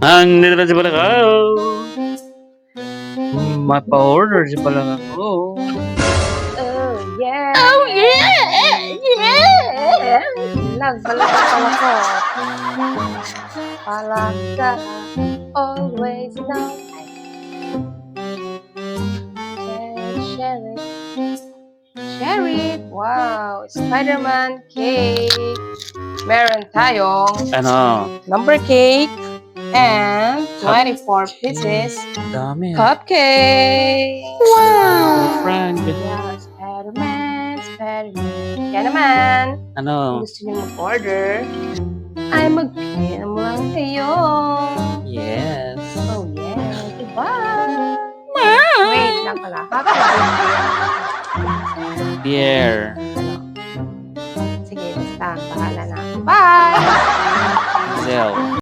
Ang nila si Balakaw. Mapa-order si Balakaw. Oh, yeah. Oh, yeah! Yeah! Nagbalak-balak. Palaka, always know. Share it. Share it. Wow, Spider-Man cake. Meron tayong Ano? number cake and 24 pieces Dami. cupcake. Wow! Frank. Yeah, Spider-Man, Spider-Man. Kaya naman, Ano? kung gusto niyo mag-order, ay mag-PM lang kayo. Yes. Oh yeah, diba? Wait lang pala. Happy birthday. Pierre. Sige, basta. Bahala na. Bye! Zell.